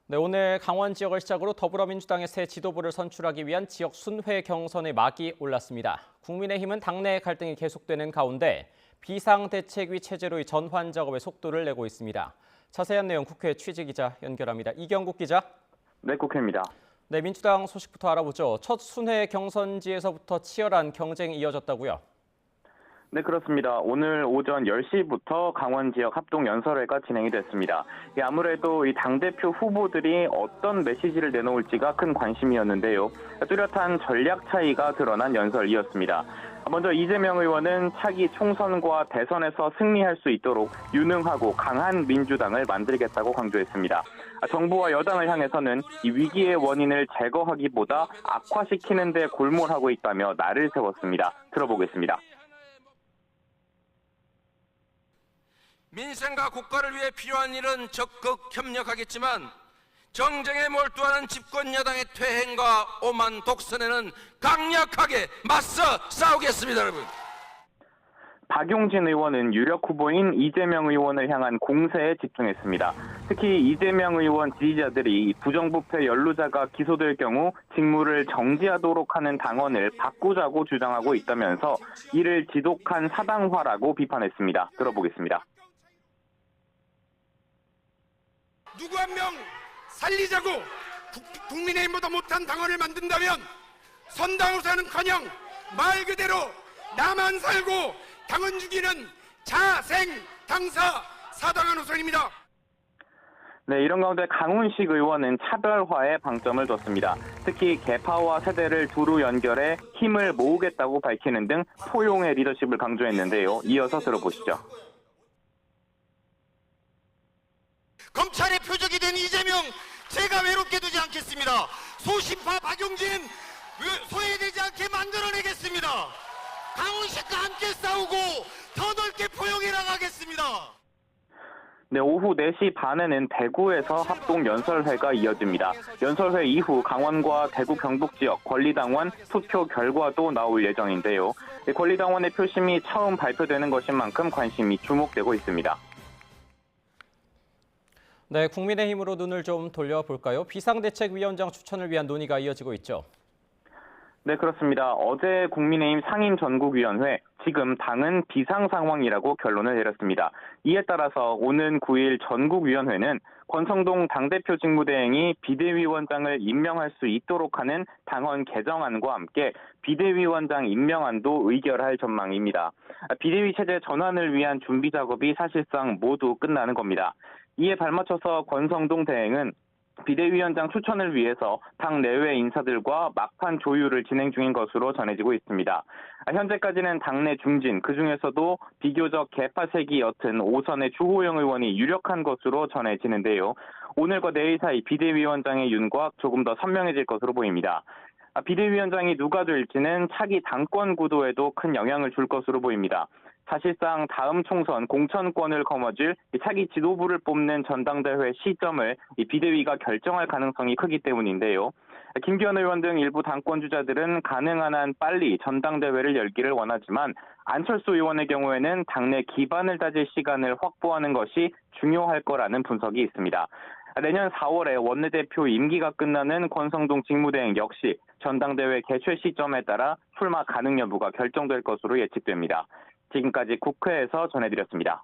네, 오늘 강원 지역을 시작으로 더불어민주당의 새 지도부를 선출하기 위한 지역 순회 경선의 막이 올랐습니다. 국민의힘은 당내 갈등이 계속되는 가운데 비상대책위 체제로의 전환 작업에 속도를 내고 있습니다. 자세한 내용 국회 취재기자 연결합니다. 이경국 기자. 네, 국회입니다. 네, 민주당 소식부터 알아보죠. 첫 순회 경선지에서부터 치열한 경쟁이 이어졌다고요? 네, 그렇습니다. 오늘 오전 10시부터 강원 지역 합동 연설회가 진행이 됐습니다. 아무래도 이 당대표 후보들이 어떤 메시지를 내놓을지가 큰 관심이었는데요. 뚜렷한 전략 차이가 드러난 연설이었습니다. 먼저 이재명 의원은 차기 총선과 대선에서 승리할 수 있도록 유능하고 강한 민주당을 만들겠다고 강조했습니다. 정부와 여당을 향해서는 이 위기의 원인을 제거하기보다 악화시키는 데 골몰하고 있다며 날을 세웠습니다. 들어보겠습니다. 민생과 국가를 위해 필요한 일은 적극 협력하겠지만 정쟁에 몰두하는 집권 여당의 퇴행과 오만 독선에는 강력하게 맞서 싸우겠습니다, 여러분. 박용진 의원은 유력 후보인 이재명 의원을 향한 공세에 집중했습니다. 특히 이재명 의원 지지자들이 부정부패 연루자가 기소될 경우 직무를 정지하도록 하는 당원을 바꾸자고 주장하고 있다면서 이를 지독한 사당화라고 비판했습니다. 들어보겠습니다. 누구 한 명 살리자고 국민의힘보다 못한 당원을 만든다면 선당후사는커녕 말 그대로 나만 살고 당원 죽이는 자생당사 사당한 후손입니다. 네, 이런 가운데 강훈식 의원은 차별화에 방점을 뒀습니다. 특히 계파와 세대를 두루 연결해 힘을 모으겠다고 밝히는 등 포용의 리더십을 강조했는데요. 이어서 들어보시죠. 검찰의 표적이 된 이재명 제가 외롭게 두지 않겠습니다. 소신파 박용진 소외되지 않게 만들어내겠습니다. 강훈식과 함께 싸우고 더 넓게 포용해 나가겠습니다. 네, 오후 4시 반에는 대구에서 합동 연설회가 이어집니다. 연설회 이후 강원과 대구 경북 지역 권리당원 투표 결과도 나올 예정인데요. 권리당원의 표심이 처음 발표되는 것인 만큼 관심이 주목되고 있습니다. 네, 국민의힘으로 눈을 좀 돌려볼까요? 비상대책위원장 추천을 위한 논의가 이어지고 있죠. 네, 그렇습니다. 어제 국민의힘 상임전국위원회, 지금 당은 비상 상황이라고 결론을 내렸습니다. 이에 따라서 오는 9일 전국위원회는 권성동 당대표 직무대행이 비대위원장을 임명할 수 있도록 하는 당헌 개정안과 함께 비대위원장 임명안도 의결할 전망입니다. 비대위 체제 전환을 위한 준비 작업이 사실상 모두 끝나는 겁니다. 이에 발맞춰서 권성동 대행은 비대위원장 추천을 위해서 당 내외 인사들과 막판 조율을 진행 중인 것으로 전해지고 있습니다. 현재까지는 당내 중진, 그중에서도 비교적 개파색이 옅은 5선의 주호영 의원이 유력한 것으로 전해지는데요. 오늘과 내일 사이 비대위원장의 윤곽 조금 더 선명해질 것으로 보입니다. 비대위원장이 누가 될지는 차기 당권 구도에도 큰 영향을 줄 것으로 보입니다. 사실상 다음 총선 공천권을 거머쥘 차기 지도부를 뽑는 전당대회 시점을 비대위가 결정할 가능성이 크기 때문인데요. 김기현 의원 등 일부 당권 주자들은 가능한 한 빨리 전당대회를 열기를 원하지만 안철수 의원의 경우에는 당내 기반을 다질 시간을 확보하는 것이 중요할 거라는 분석이 있습니다. 내년 4월에 원내대표 임기가 끝나는 권성동 직무대행 역시 전당대회 개최 시점에 따라 출마 가능 여부가 결정될 것으로 예측됩니다. 지금까지 국회에서 전해드렸습니다.